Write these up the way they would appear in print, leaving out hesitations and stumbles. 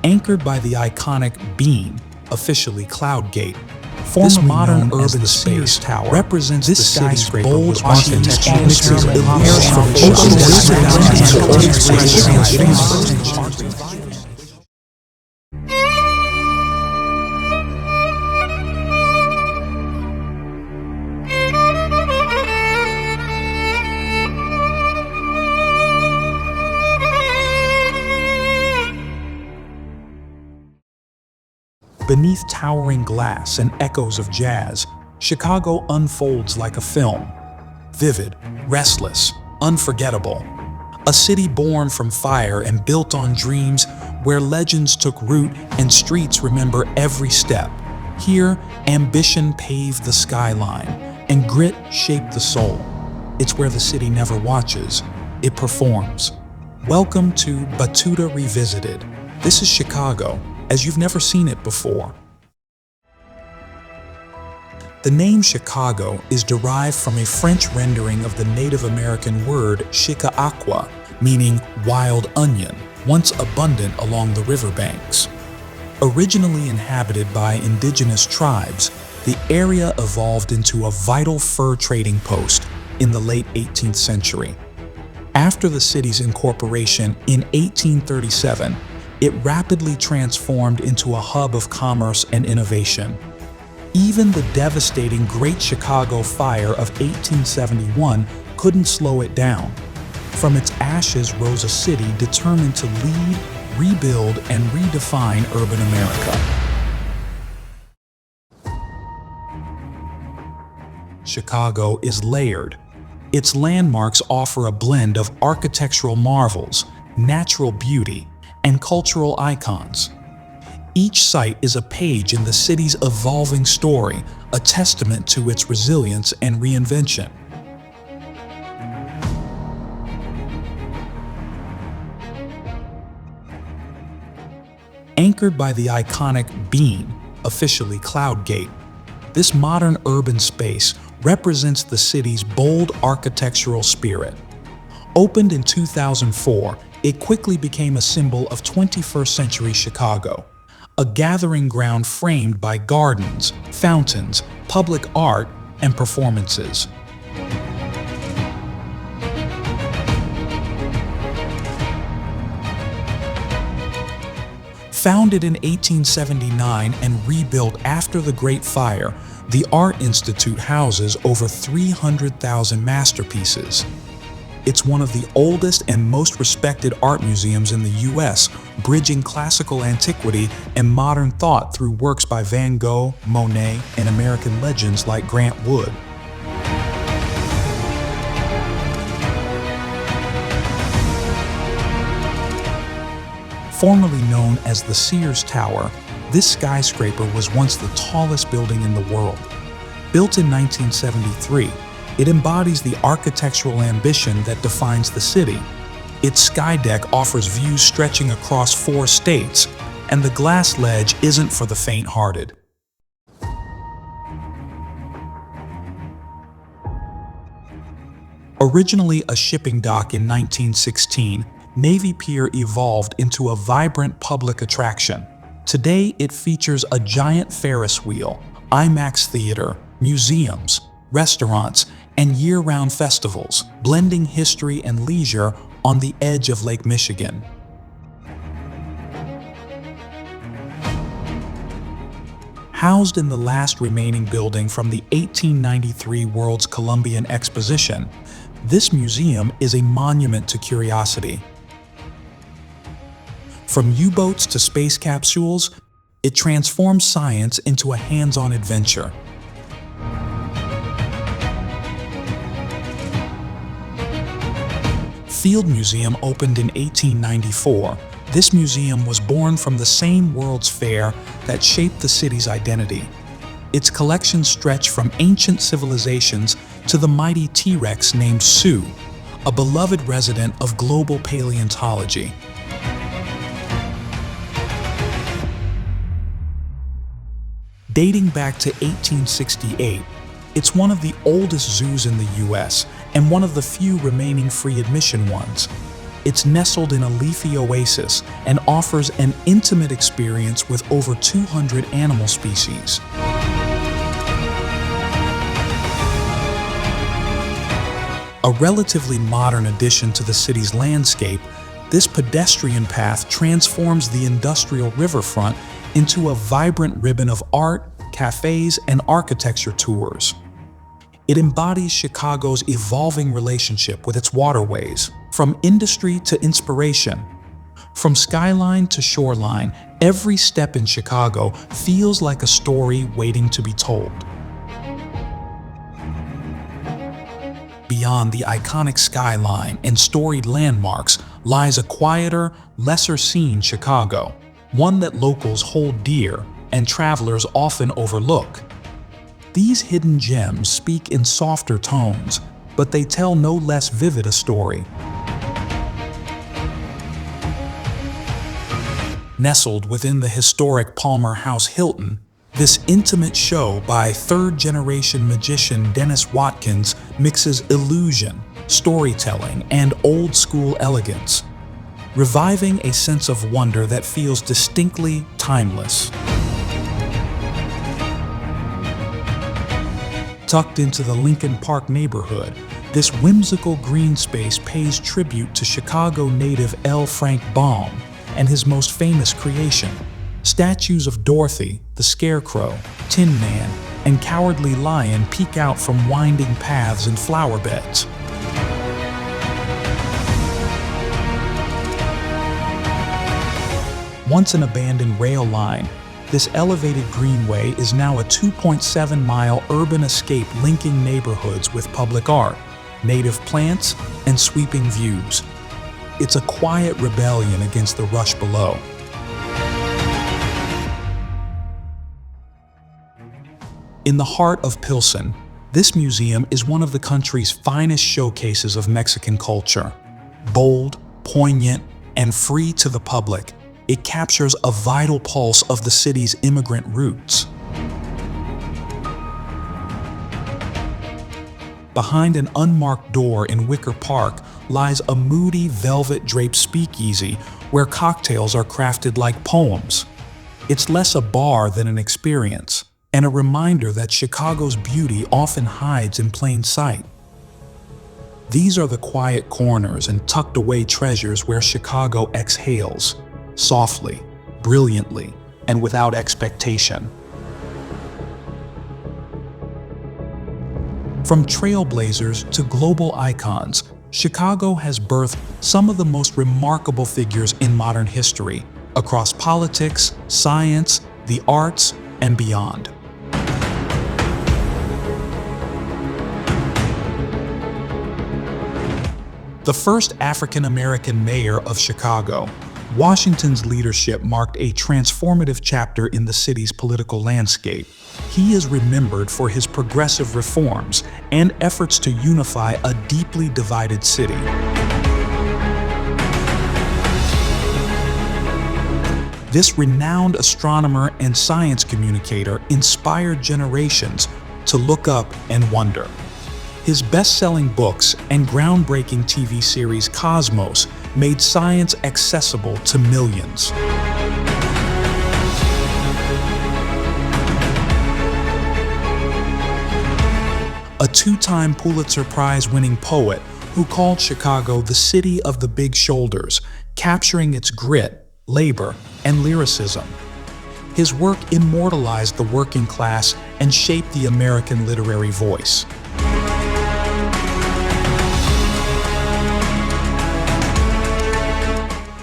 Anchored by the iconic beam, officially Cloud Gate, this modern urban space tower represents the city's bold architecture mixes illusions from Beneath towering glass and echoes of jazz, Chicago unfolds like a film. Vivid, restless, unforgettable. A city born from fire and built on dreams where legends took root and streets remember every step. Here, ambition paved the skyline and grit shaped the soul. It's where the city never watches, it performs. Welcome to Batuta Revisited. This is Chicago, as you've never seen it before. The name Chicago is derived from a French rendering of the Native American word Chicaaqua, meaning wild onion, once abundant along the riverbanks. Originally inhabited by indigenous tribes, the area evolved into a vital fur trading post in the late 18th century. After the city's incorporation in 1837, it rapidly transformed into a hub of commerce and innovation. Even the devastating Great Chicago Fire of 1871 couldn't slow it down. From its ashes rose a city determined to lead, rebuild, and redefine urban America. Chicago is layered. Its landmarks offer a blend of architectural marvels, natural beauty, and cultural icons. Each site is a page in the city's evolving story, a testament to its resilience and reinvention. Anchored by the iconic beam, officially Cloud Gate, this modern urban space represents the city's bold architectural spirit. Opened in 2004, it quickly became a symbol of 21st century Chicago, a gathering ground framed by gardens, fountains, public art, and performances. Founded in 1879 and rebuilt after the Great Fire, the Art Institute houses over 300,000 masterpieces. It's one of the oldest and most respected art museums in the U.S., bridging classical antiquity and modern thought through works by Van Gogh, Monet, and American legends like Grant Wood. Formerly known as the Sears Tower, this skyscraper was once the tallest building in the world. Built in 1973, it embodies the architectural ambition that defines the city. Its sky deck offers views stretching across 4 states, and the glass ledge isn't for the faint-hearted. Originally a shipping dock in 1916, Navy Pier evolved into a vibrant public attraction. Today, it features a giant Ferris wheel, IMAX theater, museums, restaurants, and year-round festivals, blending history and leisure on the edge of Lake Michigan. Housed in the last remaining building from the 1893 World's Columbian Exposition, this museum is a monument to curiosity. From U-boats to space capsules, it transforms science into a hands-on adventure. Field Museum opened in 1894. This museum was born from the same World's Fair that shaped the city's identity. Its collections stretch from ancient civilizations to the mighty T-Rex named Sue, a beloved resident of global paleontology. Dating back to 1868, it's one of the oldest zoos in the U.S. and one of the few remaining free admission ones. It's nestled in a leafy oasis and offers an intimate experience with over 200 animal species. A relatively modern addition to the city's landscape, this pedestrian path transforms the industrial riverfront into a vibrant ribbon of art, cafes, and architecture tours. It embodies Chicago's evolving relationship with its waterways, from industry to inspiration. From skyline to shoreline, every step in Chicago feels like a story waiting to be told. Beyond the iconic skyline and storied landmarks lies a quieter, lesser-seen Chicago, one that locals hold dear and travelers often overlook. These hidden gems speak in softer tones, but they tell no less vivid a story. Nestled within the historic Palmer House Hilton, this intimate show by third-generation magician Dennis Watkins mixes illusion, storytelling, and old-school elegance, reviving a sense of wonder that feels distinctly timeless. Tucked into the Lincoln Park neighborhood, this whimsical green space pays tribute to Chicago native L. Frank Baum and his most famous creation. Statues of Dorothy, the Scarecrow, Tin Man, and Cowardly Lion peek out from winding paths and flower beds. Once an abandoned rail line, this elevated greenway is now a 2.7-mile urban escape linking neighborhoods with public art, native plants, and sweeping views. It's a quiet rebellion against the rush below. In the heart of Pilsen, this museum is one of the country's finest showcases of Mexican culture. Bold, poignant, and free to the public, it captures a vital pulse of the city's immigrant roots. Behind an unmarked door in Wicker Park lies a moody velvet-draped speakeasy where cocktails are crafted like poems. It's less a bar than an experience, and a reminder that Chicago's beauty often hides in plain sight. These are the quiet corners and tucked-away treasures where Chicago exhales, softly, brilliantly, and without expectation. From trailblazers to global icons, Chicago has birthed some of the most remarkable figures in modern history, across politics, science, the arts, and beyond. The first African-American mayor of Chicago, Washington's leadership marked a transformative chapter in the city's political landscape. He is remembered for his progressive reforms and efforts to unify a deeply divided city. This renowned astronomer and science communicator inspired generations to look up and wonder. His best-selling books and groundbreaking TV series Cosmos made science accessible to millions. A two-time Pulitzer Prize-winning poet who called Chicago the city of the big shoulders, capturing its grit, labor, and lyricism. His work immortalized the working class and shaped the American literary voice.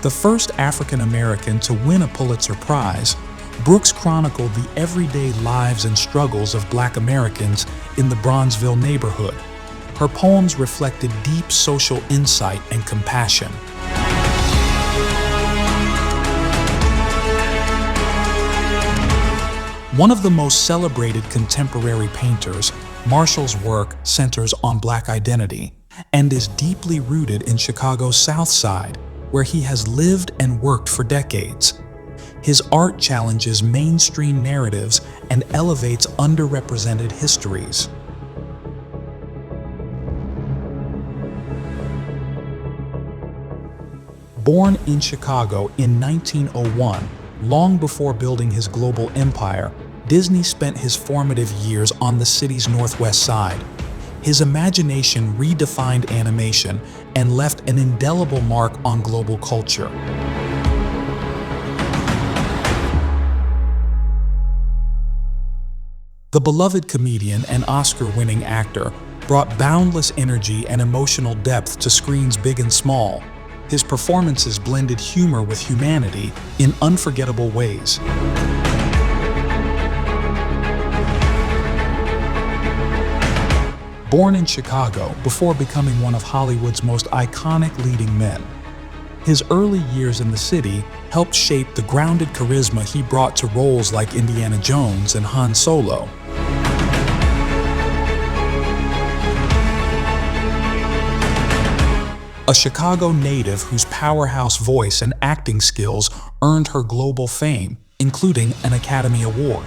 The first African American to win a Pulitzer Prize, Brooks chronicled the everyday lives and struggles of Black Americans in the Bronzeville neighborhood. Her poems reflected deep social insight and compassion. One of the most celebrated contemporary painters, Marshall's work centers on Black identity and is deeply rooted in Chicago's South Side, where he has lived and worked for decades. His art challenges mainstream narratives and elevates underrepresented histories. Born in Chicago in 1901, long before building his global empire, Disney spent his formative years on the city's northwest side. His imagination redefined animation and left an indelible mark on global culture. The beloved comedian and Oscar-winning actor brought boundless energy and emotional depth to screens big and small. His performances blended humor with humanity in unforgettable ways. Born in Chicago before becoming one of Hollywood's most iconic leading men, his early years in the city helped shape the grounded charisma he brought to roles like Indiana Jones and Han Solo. A Chicago native whose powerhouse voice and acting skills earned her global fame, including an Academy Award.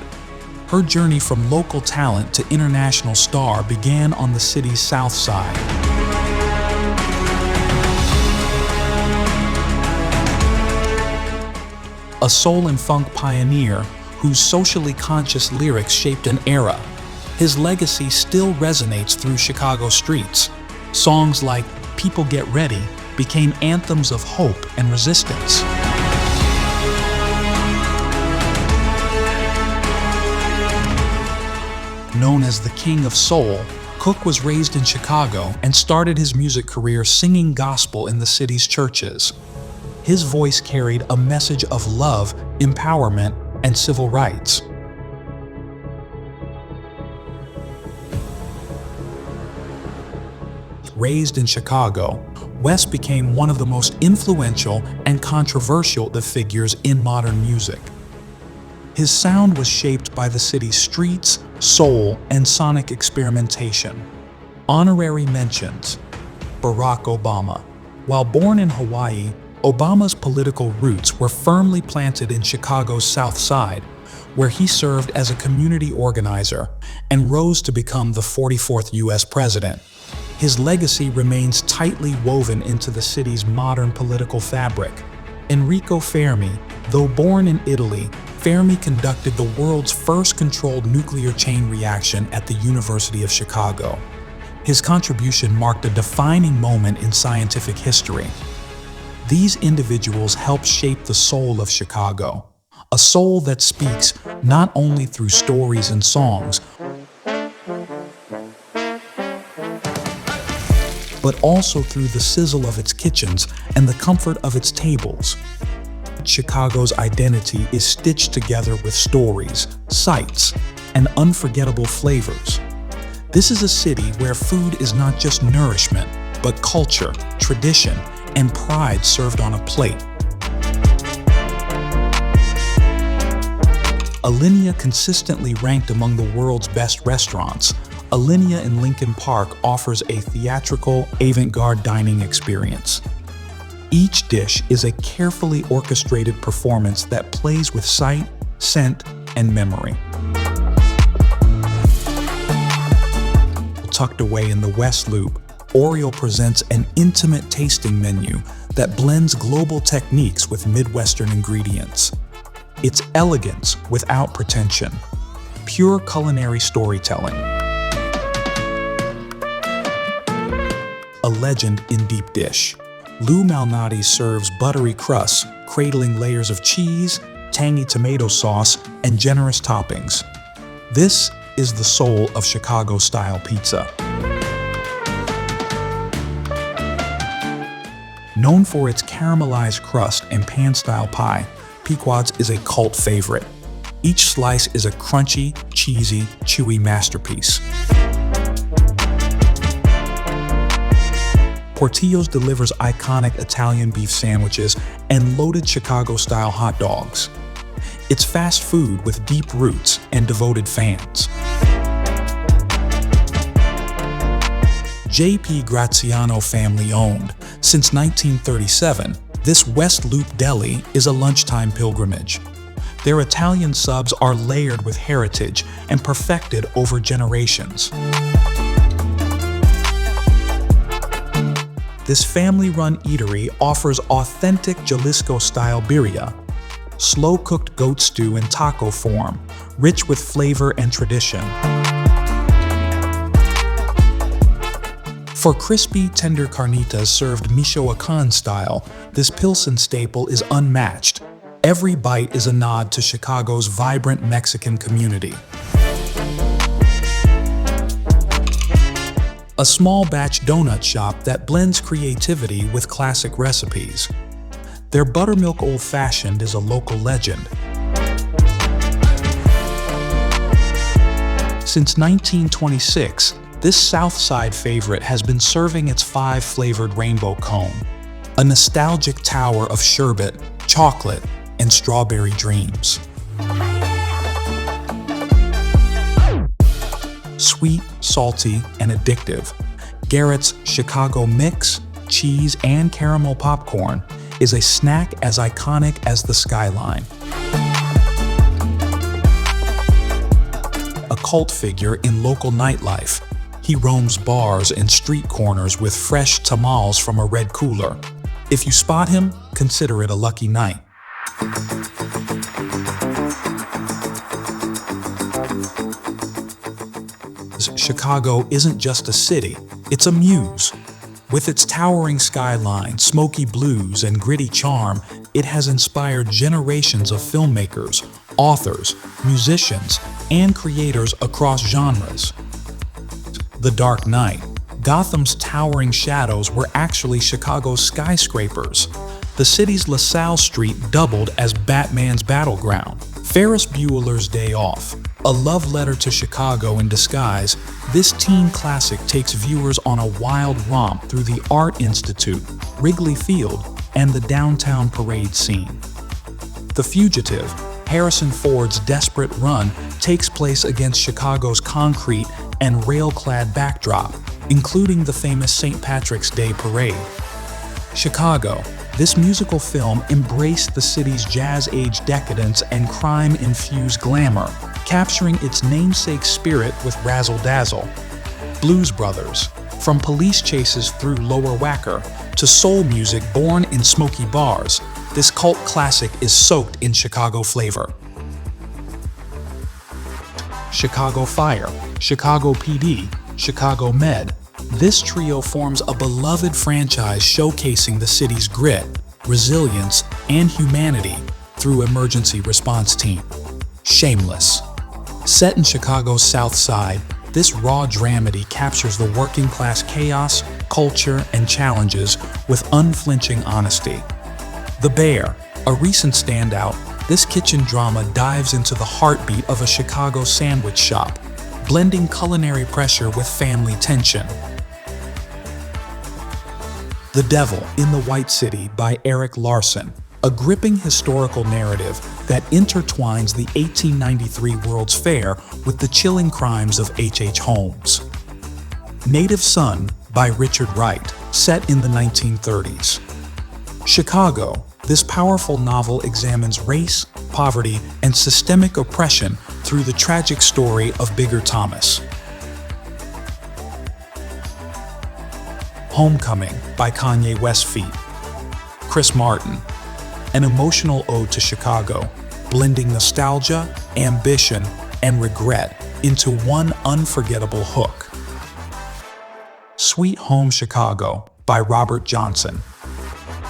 Her journey from local talent to international star began on the city's south side. A soul and funk pioneer whose socially conscious lyrics shaped an era, his legacy still resonates through Chicago streets. Songs like "People Get Ready" became anthems of hope and resistance. Known as the King of Soul, Cook was raised in Chicago and started his music career singing gospel in the city's churches. His voice carried a message of love, empowerment, and civil rights. Raised in Chicago, Wes became one of the most influential and controversial figures in modern music. His sound was shaped by the city's streets, soul, and sonic experimentation. Honorary Mentions. Barack Obama. While born in Hawaii, Obama's political roots were firmly planted in Chicago's South Side, where he served as a community organizer and rose to become the 44th U.S. president. His legacy remains tightly woven into the city's modern political fabric. Enrico Fermi. Though born in Italy, Fermi conducted the world's first controlled nuclear chain reaction at the University of Chicago. His contribution marked a defining moment in scientific history. These individuals helped shape the soul of Chicago, a soul that speaks not only through stories and songs, but also through the sizzle of its kitchens and the comfort of its tables. Chicago's identity is stitched together with stories, sights, and unforgettable flavors. This is a city where food is not just nourishment, but culture, tradition, and pride served on a plate. Alinea consistently ranked among the world's best restaurants. Alinea in Lincoln Park offers a theatrical, avant-garde dining experience. Each dish is a carefully orchestrated performance that plays with sight, scent, and memory. Tucked away in the West Loop, Oriole presents an intimate tasting menu that blends global techniques with Midwestern ingredients. It's elegance without pretension, pure culinary storytelling. A legend in deep dish. Lou Malnati serves buttery crusts, cradling layers of cheese, tangy tomato sauce, and generous toppings. This is the soul of Chicago-style pizza. Known for its caramelized crust and pan-style pie, Pequod's is a cult favorite. Each slice is a crunchy, cheesy, chewy masterpiece. Portillo's delivers iconic Italian beef sandwiches and loaded Chicago-style hot dogs. It's fast food with deep roots and devoted fans. J.P. Graziano family owned. Since 1937, this West Loop deli is a lunchtime pilgrimage. Their Italian subs are layered with heritage and perfected over generations. this family-run eatery offers authentic Jalisco-style birria, slow-cooked goat stew in taco form, rich with flavor and tradition. For crispy, tender carnitas served Michoacan style, this Pilsen staple is unmatched. Every bite is a nod to Chicago's vibrant Mexican community. A small batch donut shop that blends creativity with classic recipes. Their buttermilk old-fashioned is a local legend. Since 1926, this South Side favorite has been serving its 5-flavored rainbow cone, a nostalgic tower of sherbet, chocolate, and strawberry dreams. Sweet, salty, and addictive, Garrett's Chicago Mix, cheese, and caramel popcorn is a snack as iconic as the skyline. A cult figure in local nightlife, he roams bars and street corners with fresh tamales from a red cooler. If you spot him, consider it a lucky night. Chicago isn't just a city, it's a muse. With its towering skyline, smoky blues, and gritty charm, it has inspired generations of filmmakers, authors, musicians, and creators across genres. The Dark Knight, Gotham's towering shadows were actually Chicago's skyscrapers. The city's LaSalle Street doubled as Batman's battleground. Ferris Bueller's Day Off, a love letter to Chicago in disguise, this teen classic takes viewers on a wild romp through the Art Institute, Wrigley Field, and the downtown parade scene. The Fugitive, Harrison Ford's desperate run, takes place against Chicago's concrete and rail-clad backdrop, including the famous St. Patrick's Day parade. Chicago, this musical film embraced the city's jazz-age decadence and crime-infused glamour, capturing its namesake spirit with razzle-dazzle. Blues Brothers, from police chases through Lower Wacker to soul music born in smoky bars, this cult classic is soaked in Chicago flavor. Chicago Fire, Chicago PD, Chicago Med. This trio forms a beloved franchise showcasing the city's grit, resilience, and humanity through emergency response team. Shameless. Set in Chicago's South Side, this raw dramedy captures the working-class chaos, culture, and challenges with unflinching honesty. The Bear, a recent standout, this kitchen drama dives into the heartbeat of a Chicago sandwich shop, blending culinary pressure with family tension. The Devil in the White City by Eric Larson, a gripping historical narrative that intertwines the 1893 World's Fair with the chilling crimes of H.H. Holmes. Native Son by Richard Wright, set in the 1930s. Chicago, this powerful novel examines race, poverty, and systemic oppression through the tragic story of Bigger Thomas. Homecoming by Kanye Westfeet. Chris Martin, an emotional ode to Chicago, blending nostalgia, ambition, and regret into one unforgettable hook. Sweet Home Chicago by Robert Johnson,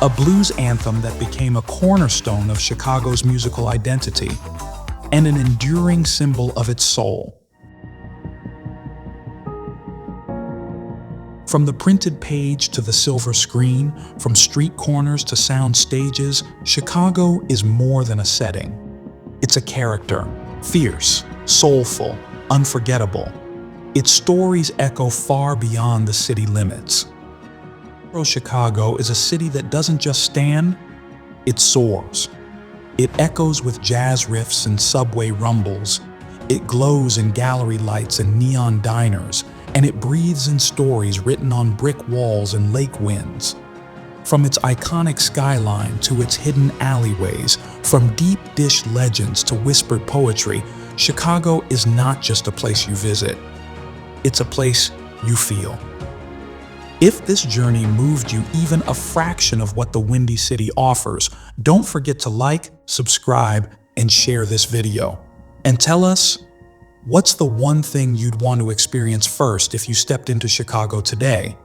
a blues anthem that became a cornerstone of Chicago's musical identity and an enduring symbol of its soul. From the printed page to the silver screen, from street corners to sound stages, Chicago is more than a setting. It's a character, fierce, soulful, unforgettable. Its stories echo far beyond the city limits. Chicago is a city that doesn't just stand, it soars. It echoes with jazz riffs and subway rumbles. It glows in gallery lights and neon diners, and it breathes in stories written on brick walls and lake winds. From its iconic skyline to its hidden alleyways, from deep dish legends to whispered poetry, Chicago is not just a place you visit. It's a place you feel. If this journey moved you even a fraction of what the Windy City offers, don't forget to like, subscribe, and share this video. And tell us, what's the one thing you'd want to experience first if you stepped into Chicago today?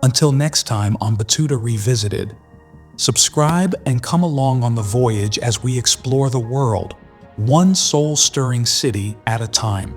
Until next time on Batuta Revisited, subscribe and come along on the voyage as we explore the world, one soul-stirring city at a time.